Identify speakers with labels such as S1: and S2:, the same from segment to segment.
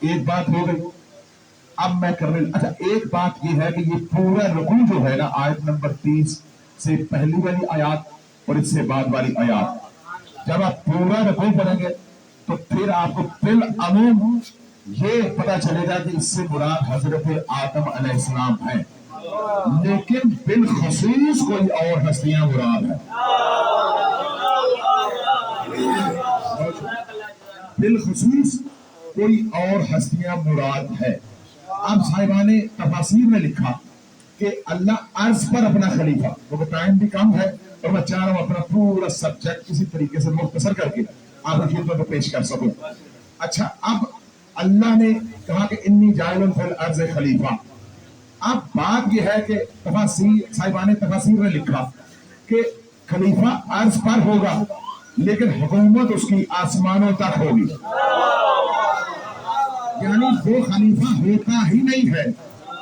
S1: ایک بات ہو گئی. اب میں کرنے اچھا ایک بات یہ ہے کہ یہ پورا رکوع جو ہے نا آیت نمبر 30 سے پہلی والی آیات اور اس سے بعد والی آیات، جب آپ پورا رکوع پڑھیں گے تو پھر آپ کو بالعموم یہ پتا چلے گا کہ اس سے مراد حضرت آدم علیہ السلام ہے، لیکن بالخصوص کوئی اور ہستیاں مراد ہیں. بالخصوص کوئی اور ہستیاں مراد ہے. اب صاحبان تفاسیر نے لکھا کہ اللہ عرض پر اپنا خلیفہ، وہ ٹائم بھی کم ہے اور میں چاہ رہا ہوں اپنا پورا سبجیکٹ کسی طریقے سے مختصر کر کے آپ کی خدمت میں پیش کر سکوں. اچھا اب اللہ نے کہا کہ انی جاعل فی الارض خلیفہ. اب بات یہ ہے کہ تفاسیر صاحبان تفاسیر نے لکھا کہ خلیفہ عرض پر ہوگا لیکن حکومت اس کی آسمانوں تک ہوگی. یعنی وہ خلیفہ ہوتا ہی نہیں ہے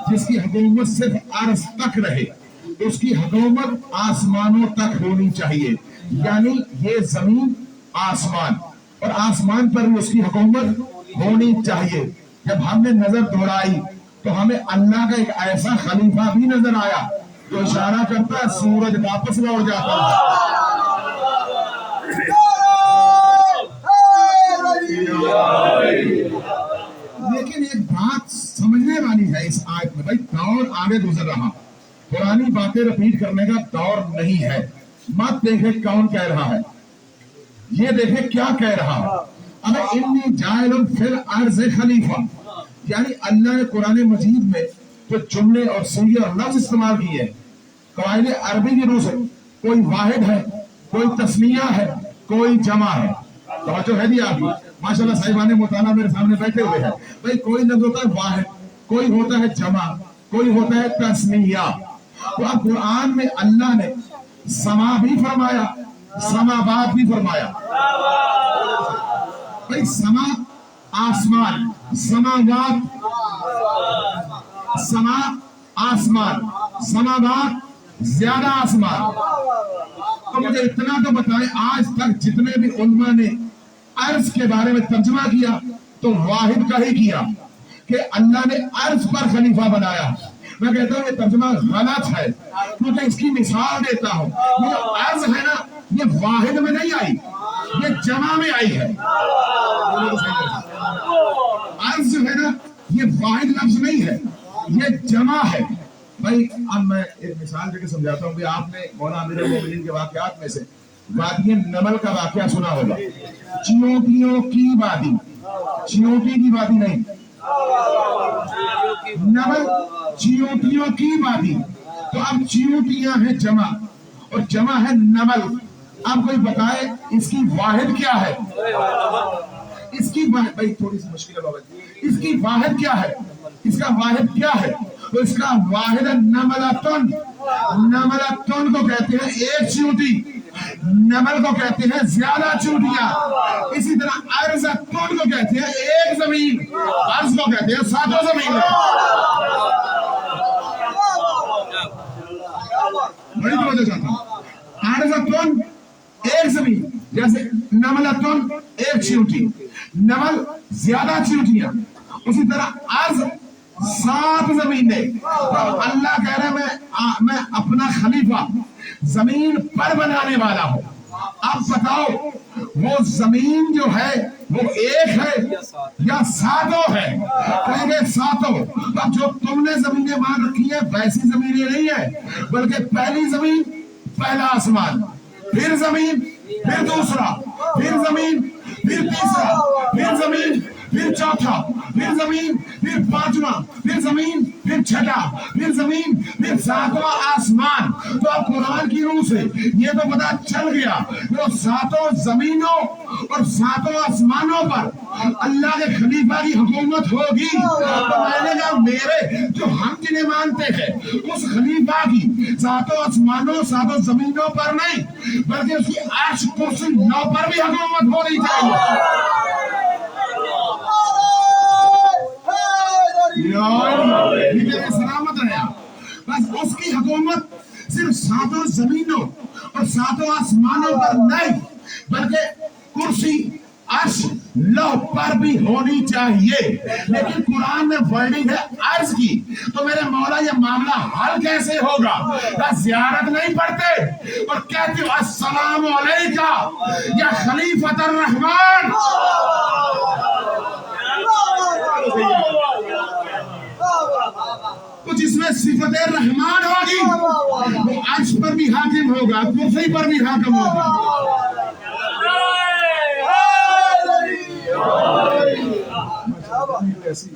S1: جس کی حکومت صرف عرض تک رہے، اس کی حکومت آسمانوں تک ہونی چاہیے. یعنی یہ زمین آسمان اور آسمان پر بھی اس کی حکومت ہونی چاہیے. جب ہم نے نظر دوڑائی تو ہمیں اللہ کا ایک ایسا خلیفہ بھی نظر آیا جو اشارہ کرتا ہے سورج واپس لوٹ جاتا ہے. لیکن ایک بات سمجھنے والی ہے اس آیت میں، بھائی دور آگے گزر رہا، پرانی باتیں رپیٹ کرنے کا دور نہیں ہے. مت دیکھے کون کہہ رہا ہے، یہ دیکھے کیا کہہ رہا ہے. اب انی جاعل فی الارض خلیفہ، یعنی اللہ نے قرآن مجید میں جو جملے اور صیغے اور لفظ استعمال کیے قواعد عربی کی روح سے، کوئی واحد ہے، کوئی تثنیہ ہے، کوئی جمع ہے. توجہ ہے جی آپ کی ماشاءاللہ صاحبان مطالعہ میرے سامنے بیٹھے ہوئے ہیں. بھائی کوئی لفظ ہوتا ہے واحد، کوئی ہوتا ہے جمع، کوئی ہوتا ہے تثنیہ. تو اب قرآن میں اللہ نے سما بھی فرمایا، سماوات بھی فرمایا. بھائی سما آسمان، سماوات سما آسمان، سماوات زیادہ آسمان. تو مجھے اتنا تو بتائیں آج تک جتنے بھی علماء نے عرض کے بارے میں ترجمہ کیا تو واحد کا ہی کیا کہ اللہ نے عرض پر خلیفہ بنایا. میں کہتا ہوں یہ ترجمہ غلط ہے کیونکہ اس کی مثال دیتا ہوں. یہ جو عرض ہے نا یہ واحد میں نہیں آئی، یہ جمع میں آئی ہے. عرض جو ہے نا یہ واحد لفظ نہیں ہے، یہ جمع ہے. بھائی اب میں ایک مثال دے کے سمجھاتا ہوں کہ آپ نے مولانا امیر المومنین کے واقعات میں سے وادی نمل کا واقعہ سنا ہوگا. چیونٹیوں کی وادی، چیونٹی کی وادی نہیں، نمل چیونٹیوں کی وادی. تو اب چیونٹیاں ہیں جمع اور جمع ہے نمل. اب کوئی بتائے اس کی واحد کیا ہے؟ اس کی واحد بھائی تھوڑی سی مشکل ہے بابا جی. اس کی واحد کیا ہے؟ اس کا واحد کیا ہے؟ تو اس کا واحد نملتن. نملتن کو کہتے ہیں ایک چیونٹی، نمل کو کہتے ہیں زیادہ چیونٹیاں. اسی طرح عرضتن کو کہتے ہیں ایک زمین، عرض کو کہتے ہیں ساتوں زمین. بڑی توجہ چاہتا ہوں. عرضتن ایک زمین، جیسے نملتن ایک چیونٹی، نمل زیادہ چیونٹیاں. اسی طرح عرض 7 زمینیں. اللہ کہہ رہے ہیں میں اپنا خلیفہ زمین پر بنانے والا ہوں. اب بتاؤ وہ زمین جو ہے وہ ایک ہے یا 7 ہے؟ کہیں گے 7. اب جو تم نے زمینیں مان رکھی ہیں ویسی زمینیں نہیں ہے، بلکہ پہلی زمین پہلا آسمان، پھر زمین، پھر دوسرا، پھر زمین، پھر تیسرا، پھر زمین، پھر چوتھا، پھر زمین، پھر پانچواں، پھر زمین، پھر چھٹا، پھر زمین، پھر 7واں آسمان. تو اب قرآن کی روح سے یہ تو پتا چل گیا جو 7 زمینوں اور 7 آسمانوں پر اللہ کے خلیفہ کی حکومت ہوگی. تو میں نے کہا میرے جو ہم جنہیں مانتے ہیں اس خلیفہ کی 7 آسمانوں 7 زمینوں پر نہیں بلکہ اس کی عرش کرسی نو پر بھی حکومت ہونی چاہیے. سلامت رہا. بس اس کی حکومت صرف 7 زمینوں اور 7 آسمانوں پر نہیں بلکہ کرسی، عرش، लौह पर भी होनी चाहिए, लेकिन कुरान में वर्डिंग है अर्ज की। तो मेरे मौला ये मामला हल कैसे होगा? ज़ियारत नहीं पढ़ते और कहते हो अस्सलाम अलैका या खलीफतुर रहमान। तो जिसमें सिफत रहमान होगी वो अर्श पर भी हाकिम होगा, कुर्सी पर भी हाकिम होगा। ऐसी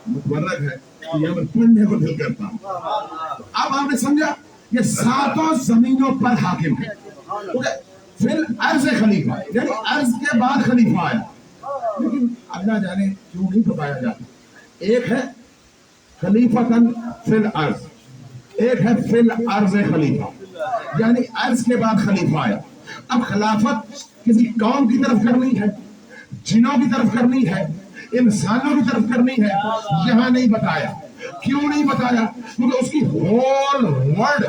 S1: मुतवर्रक है कि ये पढ़ने को दिल करता। अब आपने समझा ये सातों जमीनों पर हाकिम है। फिर अर्ज खलीफा, यानी अर्ज के बाद खलीफा आया, लेकिन अल्लाह जाने क्यों नहीं बताया जाता। एक है खलीफतन फिल अर्ज, एक है फिल अर्ज खलीफा, यानी अर्ज के बाद खलीफा आया। अब खिलाफत किसी कौम की तरफ करनी है, जिनों की तरफ करनी है, इंसानों की तरफ करनी है, यहां नहीं बताया। क्यों नहीं बताया? क्योंकि उसकी होल वर्ल्ड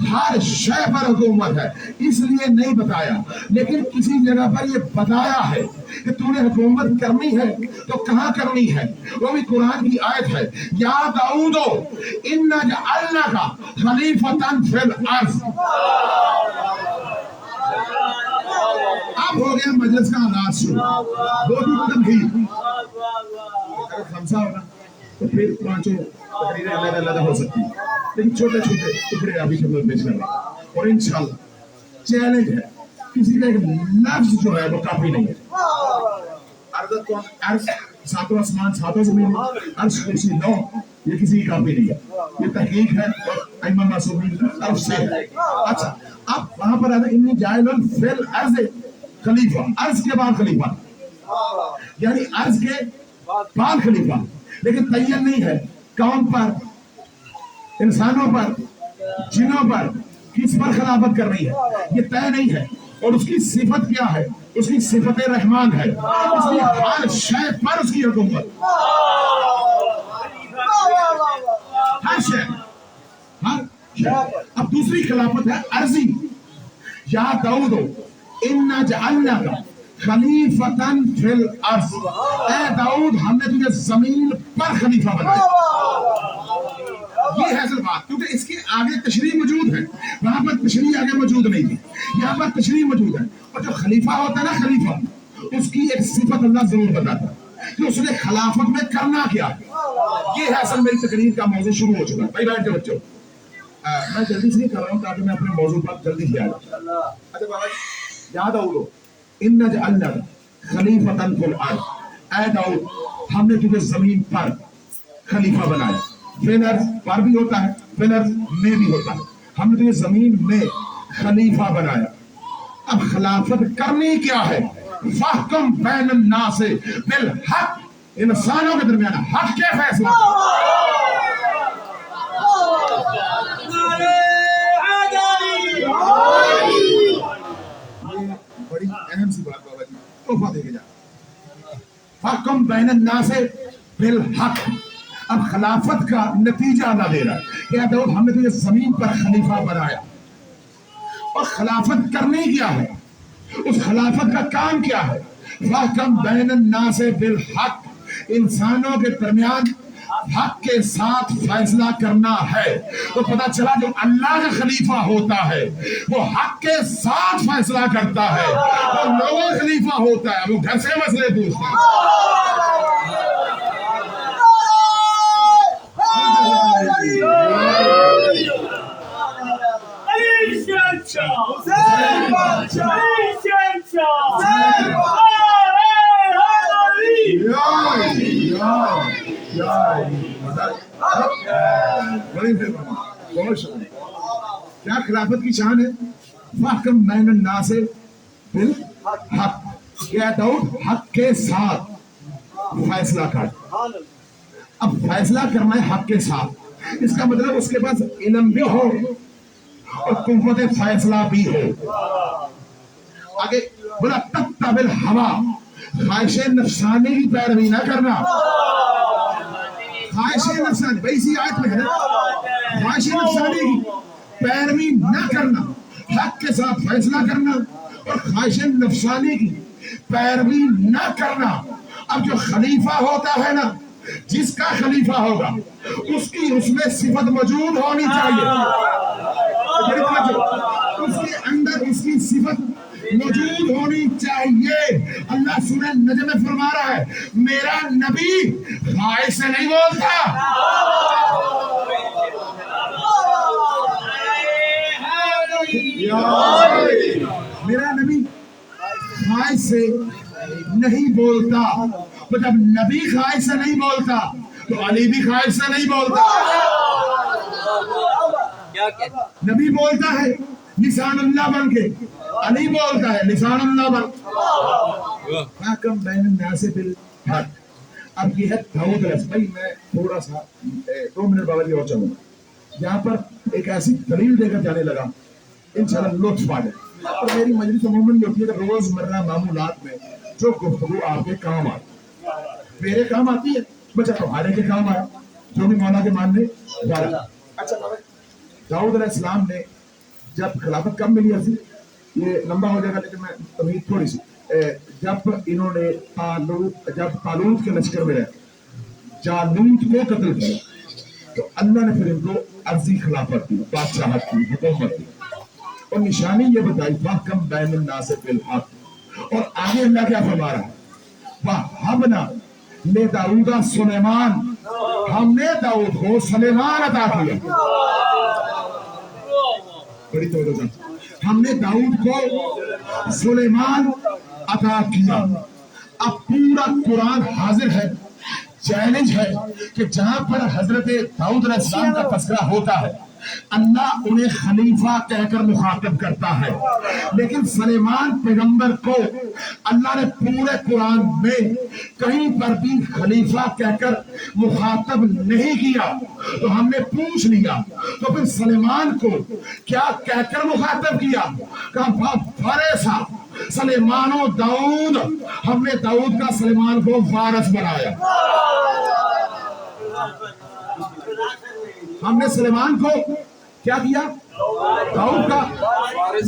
S1: हर शय पर हुकूमत है, इसलिए नहीं बताया। लेकिन किसी जगह पर ये बताया है कि तूने हुकूमत करनी है तो कहां करनी है, वो भी कुरान की आयत है, या दाऊदो इन्ना जअलनाका खलीफतन फिल अर्ज। अब हो गया मजलिस का आगाज शुरू। दो तमहीद खमसा होगा तो फिर पांचों तकरीरें अलग-अलग हो सकती है, लेकिन छोटे छोटे टुकड़े अभी हम पेश कर रहे हैं। और इंशाल्लाह चैलेंज है, किसी का एक लफ्ज जो है वो काफी नहीं है। अर्ज तो अर्ज, सातों आसमान, सातों जमीन, अर्श कुर्सी नौ, ये किसी की काफी नहीं है, ये तहकीक है और अइम्मा मासूमीन की तरफ से है। अच्छा, अब वहां पर आता इन्नी जाइलुन फिल अर्ज खलीफा, अर्ज के बाद खलीफा, यानी अर्ज के बाद खलीफा, लेकिन तय्यन नहीं है कौन पर, इंसानों पर, जिनों पर, किस पर खिलाफत कर रही है, ये तय नहीं है। और उसकी सिफत क्या है? उसकी सिफत रहमान है, इसलिए हर शय पर उसकी हुकूमत, हर शय, हर शय। अब दूसरी खिलाफत है अर्जी, या दाऊदो इन्ना जअलनाका खलीफतन फिल अर्ज, ए दाऊद हमने तुझे जमीन पर खलीफा बनाया। ये है असल बात, क्योंकि इसके आगे तशरीह मौजूद है, वहां पर तशरीह आगे मौजूद नहीं थी, यहाँ पर तशरीह मौजूद है। और जो खलीफा होता है ना, खलीफा, उसकी एक सिफत अल्लाह जरूर बताता है कि उसने खिलाफत में करना क्या। ये है असल मेरी तकरीर का मौजूद शुरू हो चुका है। भाई बैठ जाओ बच्चों, मैं जल्दी से नहीं कर रहा हूँ ताकि मैं अपने मौजूद पर जल्दी से आ जाऊँ। अच्छा बाबा याद आओ, इन्ना जअलनाका खलीफतन फिल अर्ज, ऐ दाऊद हमने तुझे जमीन पर खलीफा बनाया। फिल अर्ज पर भी होता है, फिल अर्ज में भी होता है, हमने तुझे जमीन में खलीफा बनाया। अब खिलाफत करनी क्या है? फहकुम बैनन नास बिल हक, इंसानों के दरमियान हक के फैसला। बड़ी अहम सी बात बाबा जी, तोहफा देके जा। फहकुम बैनन नास बिल हक, अब खिलाफत का नतीजा अल्लाह दे रहा है कि दाऊद हमने तुझे जमीन पर खलीफा बनाया। और खिलाफत करनी क्या है? उस खिलाफत का काम क्या है? फहकुम बैनन नास बिल हक, इंसानों के दरमियान हक के साथ फैसला करना है। तो पता चला जो अल्लाह का खलीफा होता है वो हक के साथ फैसला करता है, और लोगों का खलीफा होता है वो घर से मसले पूछता है। क्या खिलाफत की शान है? फहकुम बैनन नास बिल हक, क्या दाऊद हक के साथ फैसला कर। अब फैसला करना है हक के साथ, इसका मतलब उसके पास इल्म भी हो और कुव्वत फैसला भी हो। आगे बोला तत्तबिल हवा, ख्वाहिश नफसानी की पैरवी ना करना। ख्वाहिश नफसानी, भाई इसी आयत में है ना, ख्वाहिश नफसानी की पैरवी ना करना, हक के साथ फैसला करना और ख्वाहिश नफसानी की پیروی نہ کرنا. اب جو خلیفہ ہوتا ہے نا، جس کا خلیفہ ہوگا اس کی اس میں صفت موجود ہونی چاہیے. اس کے اندر اس کی صفت موجود ہونی چاہیے. اللہ سورہ نجم میں فرما رہا ہے میرا نبی خواہش سے نہیں بولتا. میرا نبی خواہش سے نہیں بولتا. تو جب نبی خواہش سے نہیں بولتا تو علی بھی خواہش سے نہیں بولتا. نبی بولتا ہے لسان اللہ بن کے، علی بولتا ہے لسان اللہ بن. حاکم بین الناس بالحق. اب یہ ہے داؤد علیہ السلام. بھائی میں تھوڑا سا 2 منٹ بابا جی اور چلوں گا. یہاں پر ایک ایسی دلیل دے کر جانے لگا انشاءاللہ لطف آ جائے. اور میری مجلس عموماً یہ ہوتی ہے کہ روز مرہ معمولات میں جو گفتگو آپ کے کام آتی، میرے کام آتی ہے، بچہ تمہارے کے کام آیا، جو بھی مولا کے ماننے والا. اچھا داؤد علیہ السلام نے جب خلافت کم ملی عرضی، یہ لمبا ہو جائے گا لیکن میں تمہیں تھوڑی سی، جب انہوں نے جب طالوت کے لشکر میں رہے جالوت کو قتل کیا تو اللہ نے پھر ان کو عرضی خلافت دی، بادشاہت دی، حکومت دی. اور نشانی یہ بتائی فاحکم بین الناس بالحق. اور آگے اللہ کیا فرما رہا ہے وَهَبْنَا لِدَاوُودَ سلیمان. ہم نے داؤد کو سلیمان عطا کیا. بڑی توجہ، ہم نے داؤد کو سلیمان عطا کیا. اب پورا قرآن حاضر ہے. چیلنج ہے کہ جہاں پر حضرت داؤد علیہ السلام کا تذکرہ ہوتا ہے اللہ انہیں خلیفہ کہہ کر مخاطب کرتا ہے، لیکن سلیمان پیغمبر کو اللہ نے پورے قرآن میں کہیں پر بھی خلیفہ کہہ کر مخاطب نہیں کیا. تو ہم نے پوچھ لیا تو پھر سلیمان کو کیا کہہ کر مخاطب کیا؟ کہا فارسا سلیمان و داؤد. ہم نے داؤد کا سلیمان کو وارث بنایا. ہم نے سلیمان کو کیا کیا؟ داؤد کا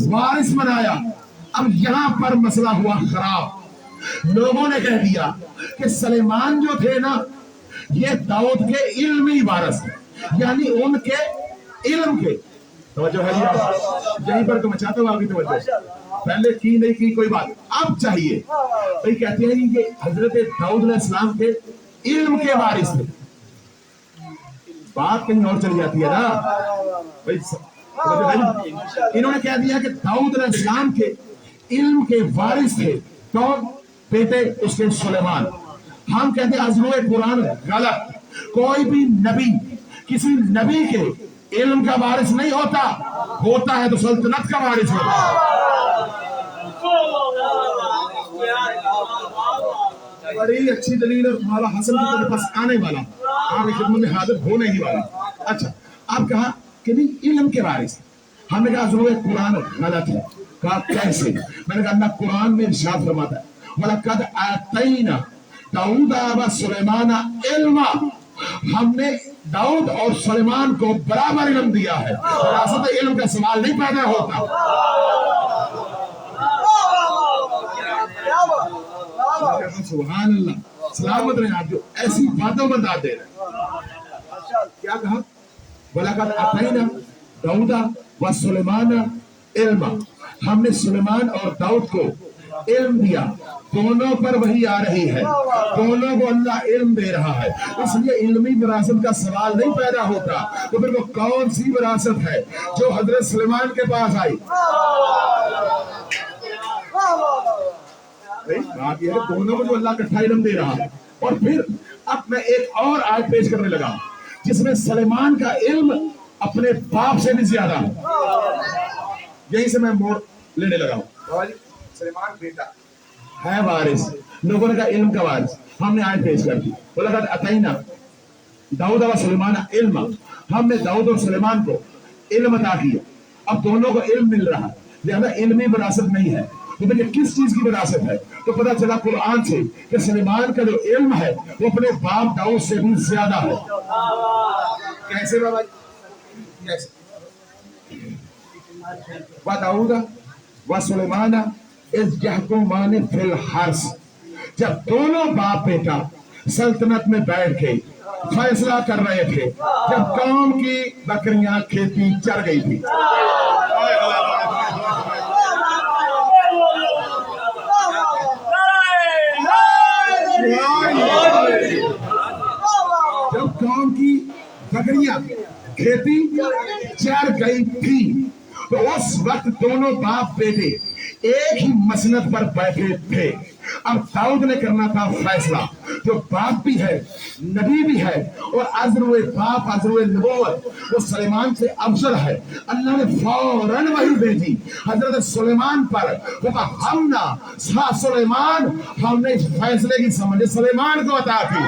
S1: وارث بنایا. اب یہاں پر مسئلہ ہوا خراب. لوگوں نے کہہ دیا کہ سلیمان جو تھے نا یہ داؤد کے علمی وارث ہیں، یعنی ان کے علم کے. توجہ ہے جی، یہیں پر تو میں چاہتا ہوں آپ کی توجہ. پہلے کی نہیں کی کوئی بات، اب چاہیے. بھائی کہتے ہیں کہ حضرت داؤد علیہ السلام کے علم کے وارث تھے. بات کہیں اور چلی جاتی ہے نا بھائی. انہوں نے کہہ دیا کہ داؤد علیہ السلام کے علم کے وارث تھے تو بیٹے اس کے سلیمان. ہم کہتے ہیں عزم قرآن غلط. کوئی بھی نبی کسی نبی کے علم کا وارث نہیں ہوتا، ہوتا ہے تو سلطنت کا وارث ہوتا ہے. بڑی اچھی دلیل ہے. مولا حسن کی میرے پاس آنے والا، آپ کی خدمت میں حاضر ہونے ہی والا. اچھا آپ کہا کہ نہیں علم کے وارث. ہم نے کہا ضرور قرآن غلط ہے. کہا کیسے؟ میں نے کہا اللہ قرآن میں ارشاد فرماتا ہے وَلَقَدْ آتَيْنَا دَاوُودَ وَسُلَيْمَانَ عِلْمًا. ہم نے داؤد اور سلیمان کو برابر علم دیا ہے. وراثت علم کا سوال نہیں پیدا ہوتا. سبحان اللہ. سلامت رہے آپ جو ایسی باتوں پر داد دے رہے ہیں. کیا کہا؟ وَلَقَدْ آتَيْنَا دَاوُودَ وَسُلَيْمَانَ عِلْمًا. ہم نے سلیمان اور داؤد کو علم دیا. دونوں پر وہی آ رہی ہے، دونوں کو اللہ علم دے رہا ہے. اس لیے علمی وراثت کا سوال نہیں پیدا ہوتا. تو پھر وہ کون سی وراثت ہے جو حضرت سلیمان کے پاس آئی؟ بات یہ ہے دونوں کو جو اللہ اکٹھا علم دے رہا ہے. اور پھر اب میں ایک اور آیت پیش کرنے لگا جس میں سلیمان کا علم اپنے باپ سے بھی زیادہ ہے. یہیں سے میں موڑ لینے لگا ہوں. سلیمان بیٹا ہے وارث. لوگوں نے کہا علم کا وارث. ہم نے آیت پیش کر دی وَلَقَدْ آتَيْنَا دَاوُودَ وَسُلَيْمَانَ عِلْمًا. ہم نے داؤد اور سلیمان کو علم عطا کیا. اب دونوں کو علم مل رہا ہے، لہذا علمی وراثت نہیں ہے. تو دیکھیں کس چیز کی وراثت ہے؟ تو پتہ چلا قرآن سے کہ سلیمان کا جو علم ہے وہ اپنے باپ داؤد سے بھی زیادہ ہے. کیسے بابا؟ کیسے؟ وَدَاوُودَ وَسُلَيْمَانَ इस यहकुमान फिल हर्स, जब दोनों बाप बेटा सल्तनत में बैठ के फैसला कर रहे थे, जब कौम की बकरियां खेती चर गई थी। जब कौम की बकरियां खेती चर गई थी, तो उस वक्त दोनों बाप बेटे एक ही मसनद पर बैठे थे। अब दाऊद ने करना था फैसला, जो बाप भी है, नबी भी है, और अजरुए बाप अजरुए नबूवत वो सुलेमान से अफजल है। अल्लाह ने फौरन वही भेजी हजरत सुलेमान पर। वो कहा हमना सा सुलेमान, हमने इस फैसले की समझ सुलेमान को अता की,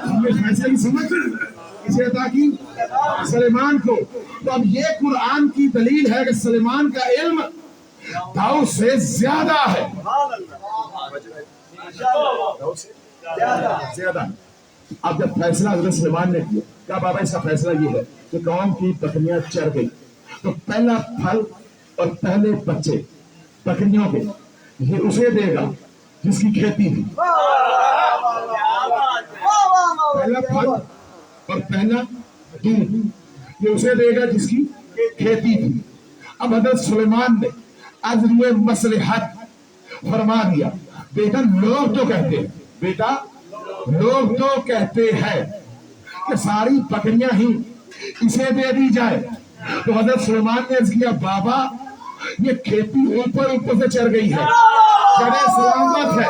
S1: हमने फैसले की समझ इसे अता की सुलेमान को। तो अब ये कुरान की दलील है कि सुलेमान का इल्म दाऊद से ज्यादा है, ज्यादा। अब जब फैसला हजरत सुलेमान ने किया, क्या बाबा इसका फैसला ये है कि कौम की बकरियां चर गई, तो पहला फल और पहले बच्चे बकरियों के ये उसे देगा जिसकी खेती थी। पहला फल और पहला दूध ये उसे देगा जिसकी खेती थी। अब हजरत सुलेमान ने अजरुए मसलहत फरमा दिया, बेटा लोग तो कहते हैं, बेटा लोग तो कहते हैं कि सारी बकरियां ही इसे दे दी जाए। तो हजरत सुलेमान ने अर्ज किया, बाबा ये खेती ऊपर ऊपर से चढ़ गई है, चढ़े सलामत है।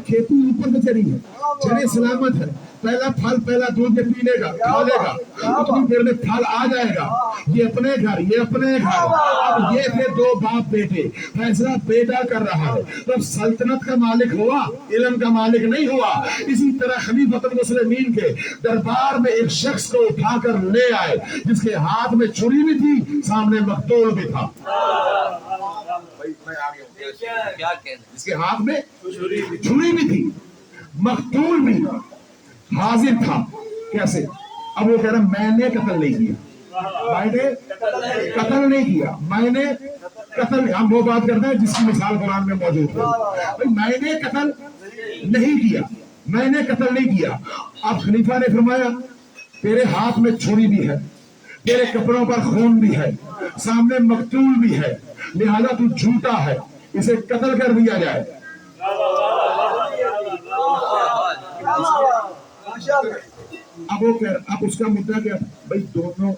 S1: खेती ऊपर से चढ़ी है, चढ़े सलामत है। पहला फल पहला दूध ये पी लेगा, खा लेगा, उतनी देर में फल आ जाएगा। ये अपने घर, ये अपने घर। अब ये थे दो बाप बेटे, फैसला बेटा कर रहा है। तो अब सल्तनत का मालिक हुआ, इल्म का मालिक नहीं हुआ। इसी तरह खलीफतुल मुस्लिमीन के दरबार में एक शख्स को उठाकर ले आए, जिसके हाथ में छुरी भी थी, सामने मकतूल भी था। जिसके हाथ में छुरी भी थी, मकतूल भी हाजिर था। कैसे? अब वो कह रहा मैंने कत्ल नहीं किया, मैंने कत्ल नहीं किया, मैंने कत्ल। हम वो बात करते हैं जिसकी मिसाल कुरान में मौजूद है। भाई मैंने कत्ल नहीं किया, मैंने कत्ल नहीं किया। अब खलीफा ने फरमाया तेरे हाथ में छुरी भी है, तेरे कपड़ों पर खून भी है, सामने मकतूल भी है, लिहाजा तू झूठा है, इसे कत्ल कर दिया जाए। अब वो कह, अब उसका मुद्दा क्या? भाई दोनों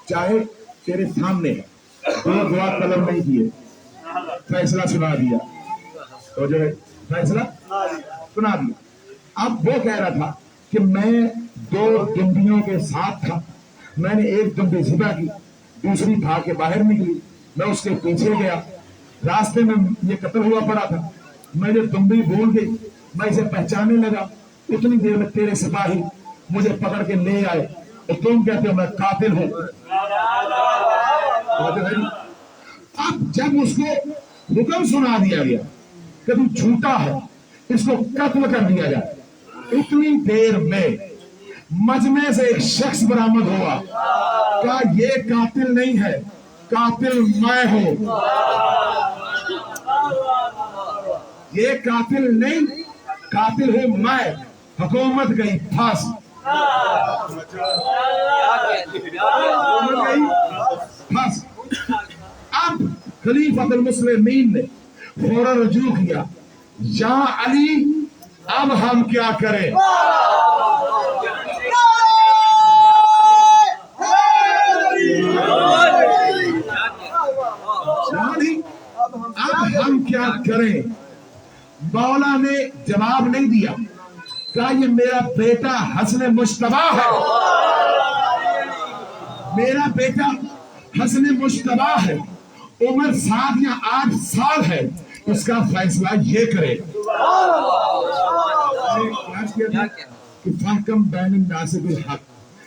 S1: चाहे तेरे सामने दो दुआ कलम नहीं किए, फैसला सुना दिया, तो जो है फैसला सुना दिया। अब वो कह रहा था कि मैं दो दुम्बियों के साथ था, मैंने एक दुम्बी ज़िबा की, दूसरी भाग के बाहर निकली, मैं उसके पीछे गया, रास्ते में ये कत्ल हुआ पड़ा था, मैं जो दुम्बी भूल गई, मैं इसे पहचानने लगा, उतनी देर में तेरे सिपाही मुझे पकड़ के ले आए, तो तुम कहते हो मैं कातिल हूं। अब जब उसको हुक्म सुना दिया गया कि तू झूठा है, इसको कत्ल कर दिया जाए, उतनी देर में मजमे से एक शख्स बरामद हुआ, कहा ये कातिल नहीं है, कातिल मैं हूं, ये कातिल नहीं, कातिल हूं मैं। हुकूमत गई फंस, फंस। अब खलीफतुल मुस्लिमीन ने फौरन रुजू किया, या अली अब हम क्या करें? अब हम क्या करें? मौला ने जवाब नहीं दिया, कहा ये मेरा बेटा हसन मुश्तबा है, मेरा बेटा हसन मुश्तबा है, उम्र 7 या 8 साल है, इसका फैसला ये करे। कि फाकम बैन नासिबिल हक,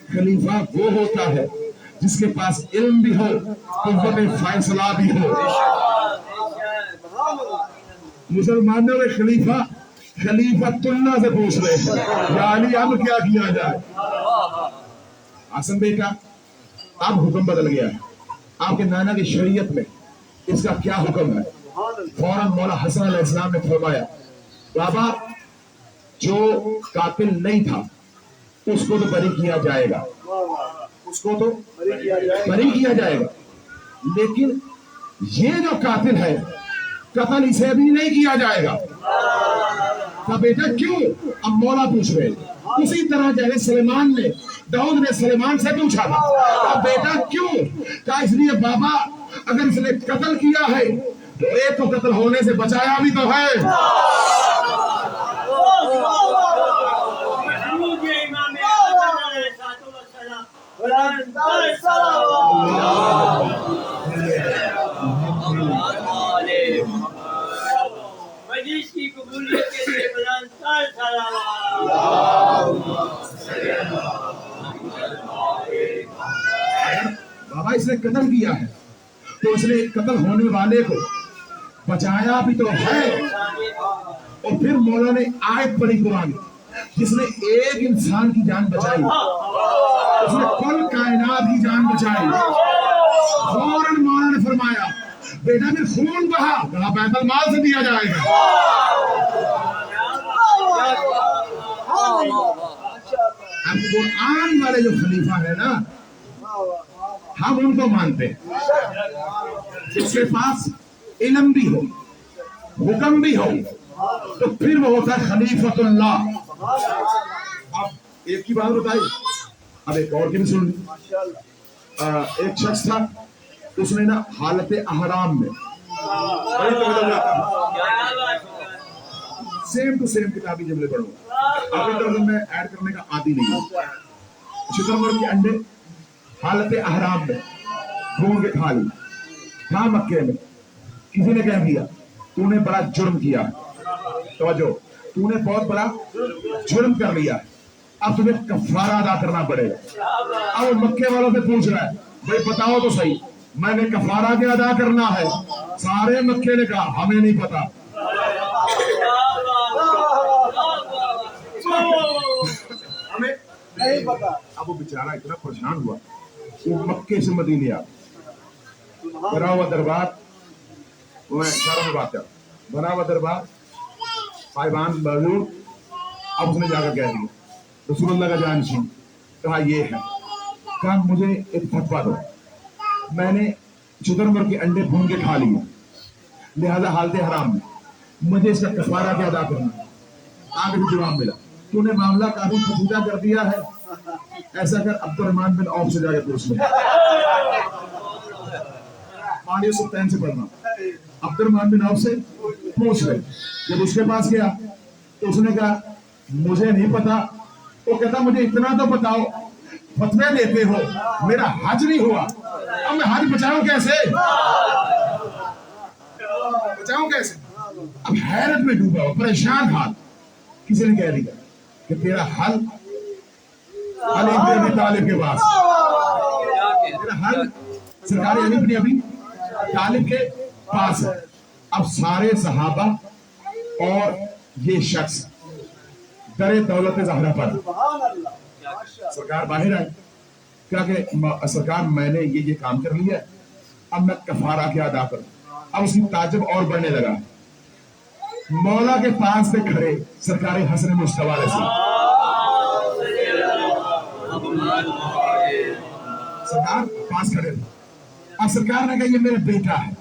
S1: खलीफा वो होता है जिसके पास इल्म भी हो, कुव्वत फैसला भी हो। मुसलमानों के खलीफा खलीफतुल्लाह से पूछ रहे हैं, या अली अब क्या किया जाए। हसन बेटा अब हुक्म बदल गया है, आपके नाना की शरीयत में इसका क्या हुक्म है। फौरन मौला हसन अलैहिस्सलाम ने फरमाया, बाबा जो कातिल नहीं था उसको तो बरी किया जाएगा, उसको तो बरी किया जाएगा, लेकिन ये जो कातिल है कत्ल इसे भी नहीं किया जाएगा। का बेटा क्यों? अब मौला पूछ रहे, उसी तरह जैसे सुलेमान ने दाऊद ने सुलेमान से पूछा था, का बेटा क्यों? का इसलिए बाबा अगर इसने कत्ल किया है तो एक तो कत्ल होने से बचाया भी तो है।
S2: की कबूलियत के लिए
S1: बाबा इसने कत्ल किया है तो इसने कत्ल होने वाले को बचाया भी तो है। और फिर मौला ने आयत पढ़ी कुरान, जिसने एक इंसान की जान बचाई उसने कुल कायनात की जान बचाई। फौरन मौला ने फरमाया, बेटा फिर खून बहा, कहा बैतुल माल से दिया जाएगा। अब कुरान वाले जो खलीफा है ना, हम उनको मानते हैं, जिसके पास इल्म भी हो, हुक्म भी हो, तो फिर वो होता है खलीफतुल्लाह। अब एक की बात बताई, अब एक और की भी सुन ली। एक शख्स था, उसने ना हालत अहराम में सेम टू सेम किताबी जुमले पढ़ूंगा, अभी तक मैं ऐड करने का आदी नहीं हूँ। शुक्रवार के अंडे हालत अहराम में भून के खा ली, था मक्के में। किसी ने कह दिया तूने बड़ा जुर्म किया, तो तूने बहुत बड़ा जुर्म कर लिया, अब तुम्हें कफारा अदा करना पड़ेगा। अब मक्के वालों से पूछ रहा है, भाई बताओ तो सही, मैंने कफारा क्या अदा करना है? सारे मक्के ने कहा हमें नहीं पता। हमें नहीं पता। अब वो बेचारा इतना परेशान हुआ, वो मक्के से मदीने आ बना हुआ दरबार, बना हुआ दरबार साहिबान मौजूद। अब उसने जाकर कह दिया रसूलुल्लाह का जानशीन, कहा ये है, कहा मुझे एक फतवा दो, मैंने शुतुरमुर्ग के अंडे भून के खा लिए, लिहाजा हालत हराम में मुझे इसका कफारा क्या अदा करना। आगे भी जवाब मिला, तूने मामला काफी पेचीदा कर दिया है, ऐसा कर अब्दुर्रहमान बिन औफ से जाके पूछ ले। पानी सुल्तान से पढ़ना, अब्दुर्रहमान बिन औफ से पूछ ले। जब उसके पास गया तो उसने कहा मुझे नहीं पता। वो कहता मुझे इतना तो बताओ, फतवे देते हो, मेरा हज नहीं हुआ, अब मैं हज बचाऊं कैसे? बचाऊं कैसे? अब हैरत में डूबा हो, परेशान हाल। किसी ने कह दिया कि तेरा हल अली इब्न अबी तालिब के पास, तेरा हल सरकारी अली इब्न अबी तालिब के पास है। अब सारे सहाबा और ये शख्स दरे दौलत ज़हरा पर, सरकार बाहर आए, क्या कि सरकार मैंने ये काम कर लिया, अब मैं कफारा क्या अदा करूं। अब उसकी ताज्जुब और बढ़ने लगा। मौला के पास से खड़े सरकारी हसन मुस्तफा सरकार पास खड़े थे। अब सरकार ने कहा ये मेरा बेटा है,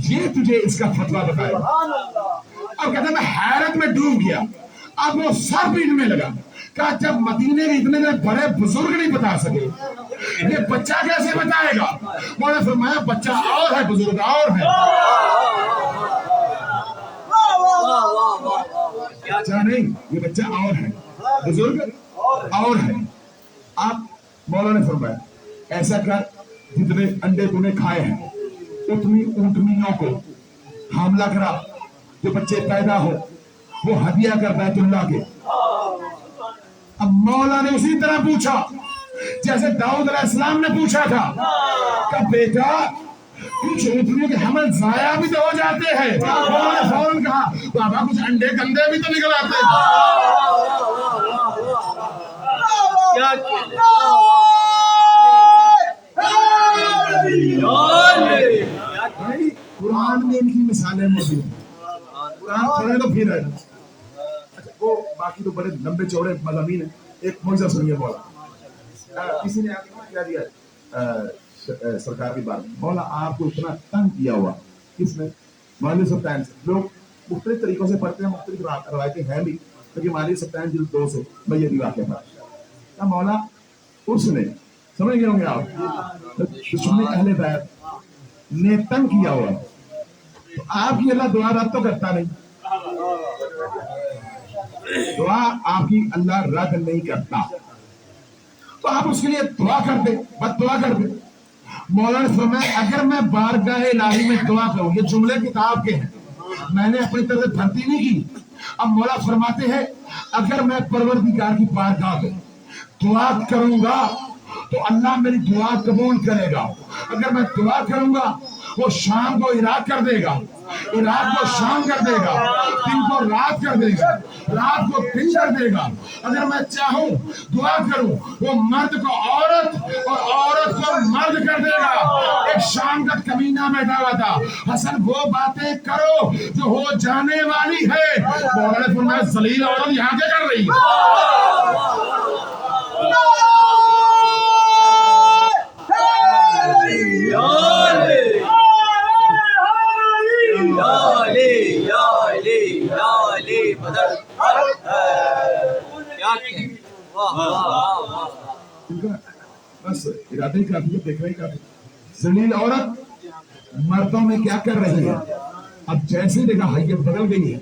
S1: ये तुझे इसका फतवा बताएगा। अब कहता मैं हैरत में डूब गया। अब वो सर पीटने लगा, कहा जब मदीने के इतने बड़े बुजुर्ग नहीं बता सके, ये बच्चा कैसे बताएगा? मौला फरमाया बच्चा और है, बुजुर्ग और है। बच्चा नहीं, ये बच्चा और है, बुजुर्ग और है। आप मौला ने फरमाया ऐसा कर, जितने अंडे तूने खाए हैं उतनी ऊंटनियों को हमला करा, जो बच्चे पैदा हो वो हदिया कर बैतुल्लाह के। अब मौला ने उसी तरह पूछा जैसे दाऊद अलैहिस्सलाम ने पूछा था कि बेटा کچھ اونٹنیوں کے حمل ضائع بھی تو ہو جاتے ہیں. انہوں نے فوراً کہا بابا کچھ انڈے گندے بھی تو نکل آتے ہیں.
S2: کیا
S1: بھائی قرآن میں ان کی مثالیں موجود ہیں. قرآن پڑھے تو پھر ہے. اچھا وہ باقی تو بڑے لمبے چوڑے مضامین ہیں. ایک موجزہ سنیے مولا. کسی نے کیا دیا سرکار کی بات, مولا آپ کو اتنا تنگ کیا ہوا کس نے؟ مولوی سلطان سے. لوگ مختلف طریقوں سے پڑھتے ہیں, مختلف روایتیں ہیں بھی, لیکن مولوی سلطان جلد 2 سے میں یہ بھی واقعہ پڑھا. مولا اس نے سمجھ گئے ہوں گے آپ, دشمن اہل بیت نے تنگ کیا ہوا, تو آپ کی اللہ دعا رد تو کرتا نہیں, دعا آپ کی اللہ رد نہیں کرتا, تو آپ اس کے لیے دعا کر دیں, بد دعا کر دیں. مولانا فرمایا اگر میں بارگاہ الہی میں دعا کروں, یہ جملے کتاب کے ہیں, میں نے اپنی طرف سے بھرتی نہیں کی. اب مولا فرماتے ہیں اگر میں پروردگار کی بارگاہ میں دعا کروں گا تو اللہ میری دعا قبول کرے گا. اگر میں دعا کروں گا وہ شام کو عراق کر دے گا, عراق کو شام کر دے گا, دن کو رات کر دے گا, رات کو دن کر دے گا. اگر میں چاہوں دعا کروں وہ مرد کو عورت اور عورت کو مرد کر دے گا. ایک شام کا کمینہ بیٹھا ہوا تھا, حسن وہ باتیں کرو جو ہو جانے والی ہے. مولانا نے فرمایا ذلیل عورت یہاں کیا کر رہی ہے؟ بس ارادے کافی ہے, دیکھ رہے کافی. ذلیل عورت مردوں میں کیا کر رہی ہے؟ اب جیسے دیکھا حیت بدل گئی ہے,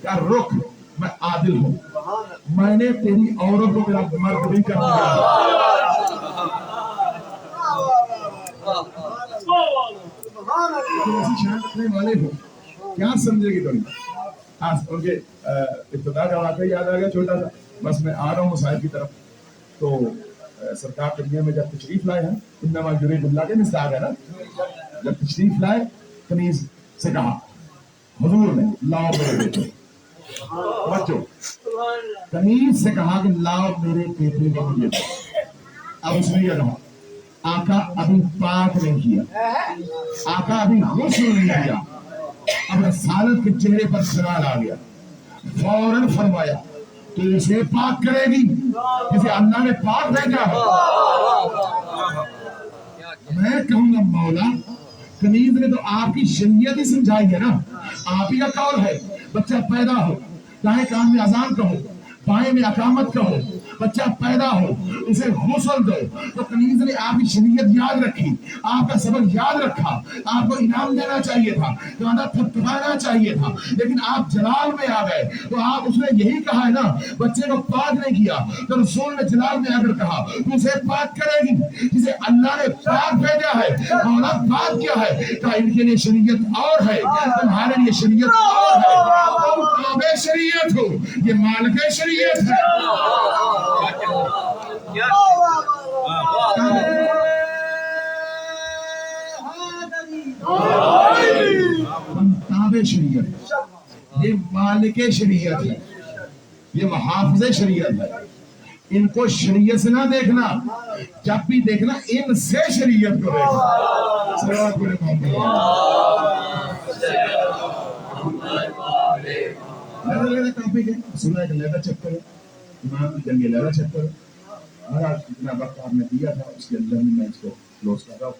S1: کیا رخ میں عادل ہوں, میں نے تیری عورت کو میرا مرد بھی کر دیا. ایسی شان رکھنے والے ہو کیا سمجھے گی تم؟ ان کے ابتدا کا واقعہ یاد آ گیا چھوٹا سا. بس میں آ رہا ہوں مسائل کی طرف. تو سرکار دنیا میں جب تشریف لائے ہیں, انما یرید اللہ کے مصداق ہے نا, جب تشریف لائے کنیز سے کہا حضور نے لاؤ میرے بیٹے, بچوں کنیز سے کہا کہ لاؤ میرے بیٹے کو مجھے دو. اب اس نے یہ کہا آقا ابھی پاک نہیں کیا, آقا ابھی غسل نہیں کیا. اب رسالت کے چہرے پر سوال آ گیا. فوراً فرمایا تو اسے پاک کرے گی جسے اللہ نے پاک بھیجا ہے. میں کہوں گا مولا کنیز نے تو آپ کی شریعت ہی سمجھائی ہے نا, آپ ہی کا قول ہے بچہ پیدا ہو دائیں کان میں اذان کہو, بائیں میں اقامت کہو, بچہ پیدا ہو اسے غسل دو. تو کنیز نے آپ کی شریعت یاد رکھی, آپ کا سبق یاد رکھا, آپ کو انعام دینا چاہیے تھا, زیادہ تھپکانا چاہیے تھا, لیکن آپ جلال میں آ گئے. تو آپ اس نے یہی کہا ہے نا بچے کو پاک نہیں کیا, تو رسول نے جلال میں آ کر کہا تو اسے پاک کرے گی جسے اللہ نے پاک بھیجا ہے. مولا پاک کیا ہے؟ کہا ان کے لیے شریعت اور ہے, تمہارے لیے شریعت اور ہے. تم تابع شریعت ہو, یہ مالک شریعت ہے. تابع شریعت, یہ مالک شریعت ہے, یہ محافظ شریعت ہے. ان کو شریعت سے نہ دیکھنا, جب بھی دیکھنا ان سے شریعت کو دیکھنا. صلوات پڑھیں محمد. ٹاپک ہے سنا ایک لیدر چیپٹر ہے, امام کی جنگ لیدر چیپٹر. مہاراج اتنا وقت آپ نے دیا تھا اس کے اندر میں اس کو کلوز کر رہا ہوں,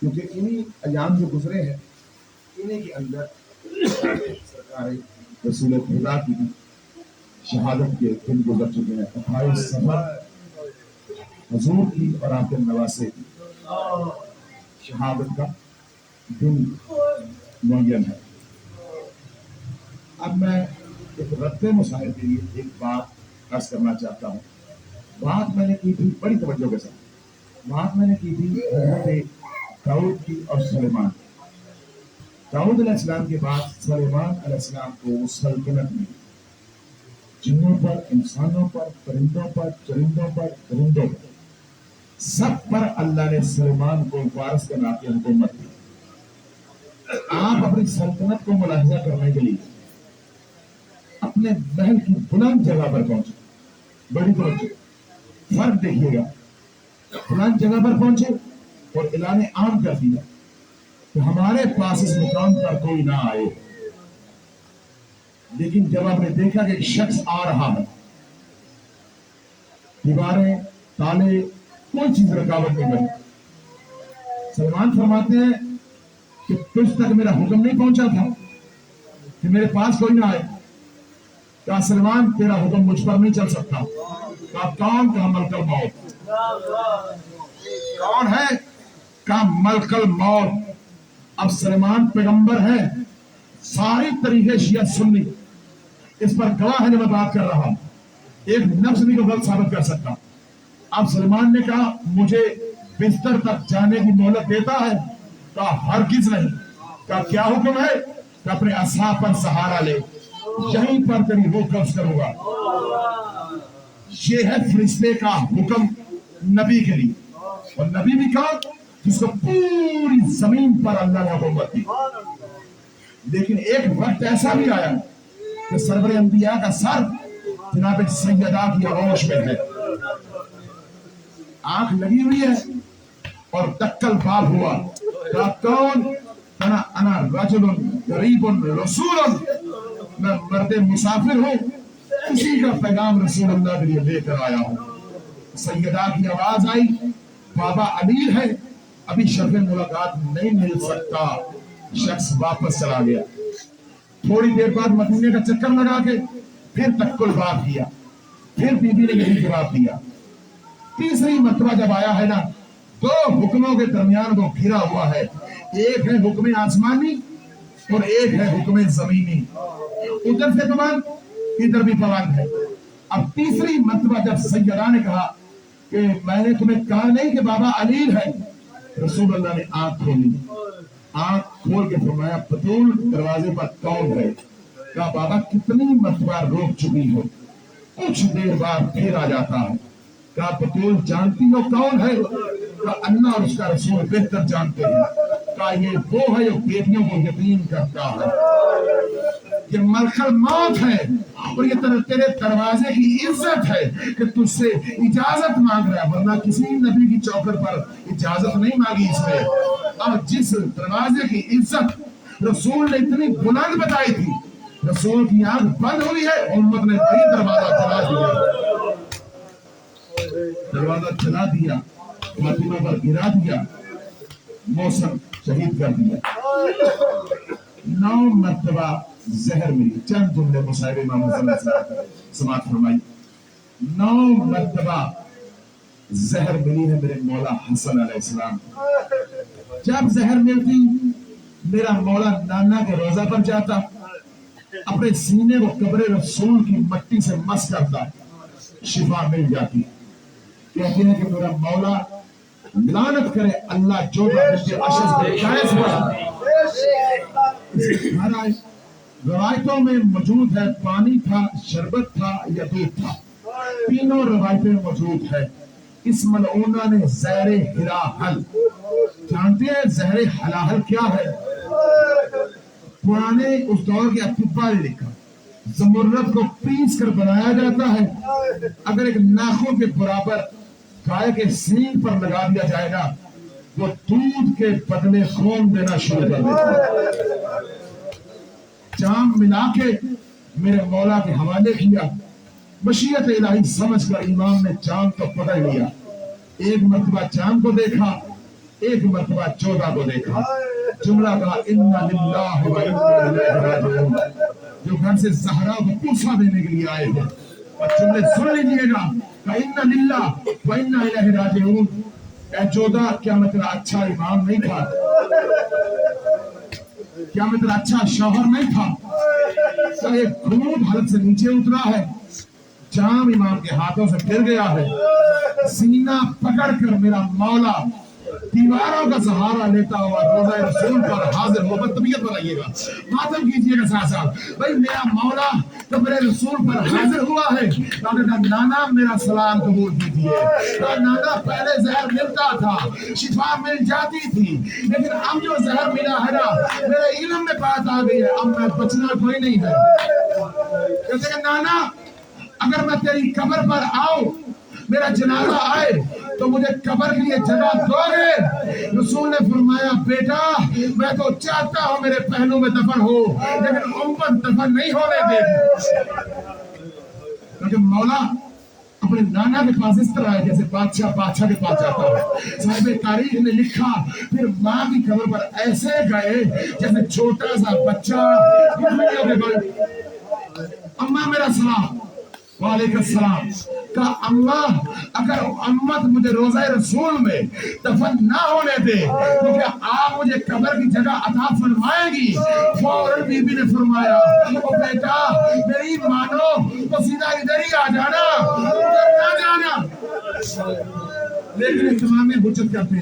S1: کیونکہ انہی ایام جو گزرے ہیں انہی کے اندر سرکار رسول خدا کی شہادت کے دن گزر چکے ہیں. 28 سفر حضور کی اور آپ کے نواسے کی شہادت کا دن معین ہے. اب میں ایک ربط مسائل کے لیے ایک بات عرض کرنا چاہتا ہوں. بات میں نے کی تھی بڑی توجہ کے ساتھ, بات میں نے کی تھی حضرت داؤد کی اور سلیمان. داؤد علیہ السلام کے بعد سلیمان علیہ السلام کو سلطنت ملی, جنوں پر, انسانوں پر, پرندوں پر, چرندوں پر, درندوں پر, سب پر اللہ نے سلیمان کو وارث بنا کے حکومت دی. आप अपनी सल्तनत को मुलाहिजा करने के लिए अपने महल की बुलंद जगह पर पहुंचे। बड़ी पहुंचे, फर्क देखिएगा, बुलंद जगह पर पहुंचे और ऐलान आम कर दिया कि हमारे पास इस मुकाम पर कोई ना आए। लेकिन जब आपने देखा कि एक शख्स आ रहा है, दीवारें, ताले, कोई चीज रुकावट नहीं बनी। सलमान फरमाते हैं कि तुझ तक मेरा हुक्म नहीं पहुंचा था कि मेरे पास कोई ना आए। क्या सलमान, तेरा हुक्म मुझ पर नहीं चल सकता? का कौन? का मलकल मौत। कौन है? का मलकल मौत। अब सलमान पैगंबर है, सारी तरीके शिया सुन्नी, इस पर गवाह है। मैं बात कर रहा हूं, एक नफ्स भी को गलत साबित कर सकता। अब सलमान ने कहा मुझे बिस्तर तक जाने की मोहलत देता है? कहा हरगिज नहीं। कहा क्या हुक्म है? कि अपने असहा पर सहारा ले, यहीं पर तेरी रूह कब्ज करूंगा। ये है फरिश्ते का हुक्म नबी के लिए, और नबी भी कहा जिसको पूरी जमीन पर अल्लाह ने हुकूमत दी। लेकिन एक वक्त ऐसा भी आया कि सरवर अंबिया का सर जनाब सैयदा की आगोश में है, आंख लगी हुई है और दक्कल बाब हुआ। कहा कौन? अना अना रजुलुन गरीबुन रसूलुन, मैं मर्दे मुसाफिर हूं, किसी का पैगाम रसूलुल्लाह के लिए लेकर आया हूं। सैयदा की आवाज आई, बाबा अली है, अभी शर्फ मुलाकात नहीं मिल सकता। शख्स वापस चला गया। थोड़ी देर बाद मदीने का चक्कर लगा के फिर तक्कुल बात किया, फिर बीबी ने यही जवाब दिया। तीसरी मरतबा जब आया है ना, दो हुक्मों के दरमियान वो घिरा हुआ है, एक है हुक्म आसमानी और एक है हुक्म जमीनी। उधर से पाबंद, इधर भी पाबंद है। अब तीसरी मरतबा जब सैयदा ने कहा कि मैंने तुम्हें कहा नहीं कि बाबा अली है, रसूलुल्लाह ने आंख खोली, आंख खोल के फरमाया बतूल दरवाजे पर कौन है? कहा बाबा कितनी मरतबा रोक चुकी हो, कुछ देर बाद फिर आ जाता है। कहा बतूल जानती हो कौन है? कहा अल्लाह और उसका रसूल बेहतर जानते हैं। कहा ये वो है जो बेटियों को यतीम करता है, ये मलकल मौत है, और ये तेरे दरवाजे की इज्जत है कि तुझसे इजाजत मांग रहा है, वरना किसी नबी की चौखट पर इजाजत नहीं मांगी इसने। और जिस दरवाजे की इज्जत रसूल ने इतनी बुलंद बताई थी, रसूल की आंख बंद हुई है, उम्मत ने वही दरवाजा चला दिया, दरवाजा चला दिया, फातिमा पर गिरा दिया, मौसम शहीद कर दिया। 9 मरतबा जहर मिली। चंद जुमले मुसाहिब इमाम समात फरमाई। 9 मरतबा जहर मिली है मेरे मौला हसन अलैहिस्सलाम। जब जहर मिलती, मेरा मौला नाना के रोजा पर जाता, अपने सीने को कब्र रसूल की मट्टी से मस करता, शिफा मिल जाती। कहते हैं कि मेरा मौला लानत करे अल्लाह जो रवायतों में मौजूद है, पानी था, शरबत था या दूध था, तीनों रवायतें मौजूद है। इस मलऊना ने ज़हरे हिराहल, जानते हैं ज़हरे हलाहल क्या है? पुराने उस दौर के अतिब्बा ने लिखा, ज़मुर्रद को पीस कर बनाया जाता है, अगर एक नाखून के बराबर गाय के सींग पर लगा दिया जाएगा, वो दूध के बदले खून देना शुरू कर देता। जाम मिला के मेरे मौला के हवाले किया, मशीयत इलाही समझ कर इमाम ने जाम को पकड़ लिया। एक मरतबा जाम को देखा, एक मरतबा चौदह को देखा। जुमला कहा इन्ना लिल्लाहि व इन्ना इलैहि राजिऊन, जो घर से ज़हरा को पूछा देने के लिए आए थे। और जुमले सुन लीजिएगा, इन्ना लिल्लाहि व इन्ना इलैहि राजिऊन। चौदह, क्या मैं तेरा अच्छा इमाम नहीं था? क्या मैं तेरा अच्छा शौहर नहीं था? एक खून हालत से नीचे उतरा है, जाम इमाम के हाथों से गिर गया है। सीना पकड़कर मेरा मौला दीवारों का सहारा लेता हुआ रोज़ा रसूल पर हाजिर हो। तबीयत बनाइएगा, मातम कीजिएगा साथ साथ। भाई मेरा मौला तो मेरे रसूल पर हाजिर हुआ है। नाना मेरा सलाम कबूल कीजिए। तो नाना पहले जहर मिलता था, शिफा मिल जाती थी, लेकिन अब जो जहर मिला है ना, मेरे इल्म में बात आ गई है, अब मैं बचना कोई नहीं है। कहते हैं नाना अगर मैं तेरी कब्र पर आऊं, मेरा जनाजा आए, तो मुझे कब्र के लिए जगह दोगे? रसूल ने फरमाया बेटा मैं तो चाहता हूं मेरे पहलू में दफन हो, लेकिन उम्मत दफन नहीं होने देगी। क्योंकि मौला अपने नाना के पास इस तरह है जैसे बादशाह के पास जाता है। साहिब तारीख ने लिखा फिर माँ की कब्र पर ऐसे गए जैसे छोटा सा बच्चा। अम्मा मेरा सलाम। वालेकुम सलाम। का अम्मा अगर उम्मत मुझे रोज़ा रसूल में दफन ना होने दे तो क्या आप मुझे कब्र की जगह अता फरमाएंगी? फौरन बीबी ने फरमाया ओ बेटा मेरी मानो तो सीधा इधर ही आ जाना, उधर ना जाना। लेकिन इमाम हुज्जत कहते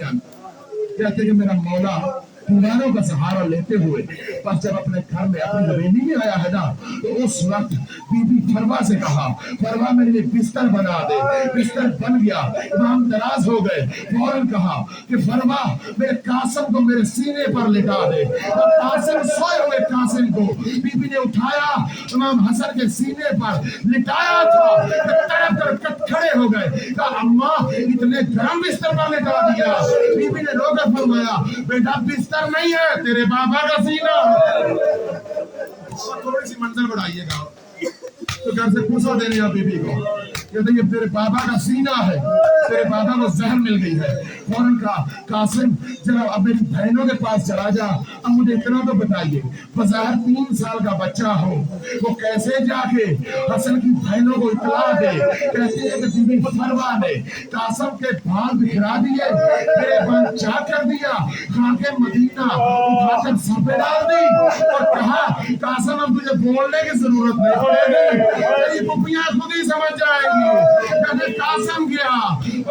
S1: हैं कि मेरा मौला दीवारों का सहारा लेते हुए पर जब अपने घर में अपनी हवेली में आया है ना, तो उस वक्त बीबी फरवा से कहा फरवा मेरे लिए बिस्तर बना दे। बिस्तर बन गया, इमाम दराज हो गए। फौरन कहा कि फरवा मेरे कासिम को मेरे सीने पर लिटा दे। तो कासिम सोए हुए कासिम को बीबी ने उठाया, इमाम हसन के सीने पर लिटाया था, तड़प कर खड़े हो गए। कहा अम्मा इतने गर्म बिस्तर पर लिटा दिया। बीबी ने रोकर फरमाया बेटा बिस्तर नहीं है, तेरे बाबा का सीना। थोड़ी सी मंजिल बढ़ाइएगा तो घर से पूछो देने या बीबी को, कहते ये तेरे बाबा का सीना है, तेरे बाबा को जहर मिल गई है। फौरन कहा कासिम जरा अब मेरी बहनों के पास चला जा। अब मुझे इतना तो बताइए बज़ाहिर 3 साल का बच्चा हो वो कैसे जाके हसन की बहनों को इतला दे? कहती है कि बीबी फरवा ने कासिम के बाल बिखरा दिए, तेरे बाल चाक कर दिया, खाके मदीना उठाकर सर पे डाल दी और कहा कासिम अब तुझे बोलने की जरूरत नहीं पड़ेगी, तेरी पुप्पियां खुद ही समझ जाएगी। कहते कासिम गया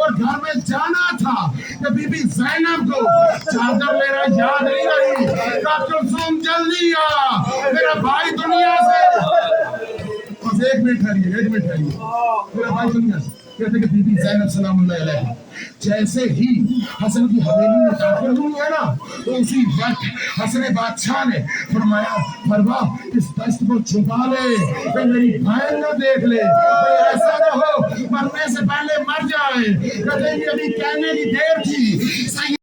S1: और घर में जाना था कि बीबी ज़ैनब को चादर मेरा याद नहीं रही। कुलसूम जल्दी आ, मेरा भाई दुनिया से। बस 1 मिनट ठहरिए, 1 मिनट ठहरिए, मेरा भाई दुनिया से। कहते कि बीबी ज़ैनब सलामुल्लाह अलैहा जैसे ही हसन की हवेली में दाखिल हुई है ना, तो उसी वक्त हसन बादशाह ने फरमाया फरवा इस दस्त को छुपा ले, तो मेरी बहन न देख ले, तो ऐसा न हो मरने से पहले मर जाए। कहते अभी कहने की देर थी।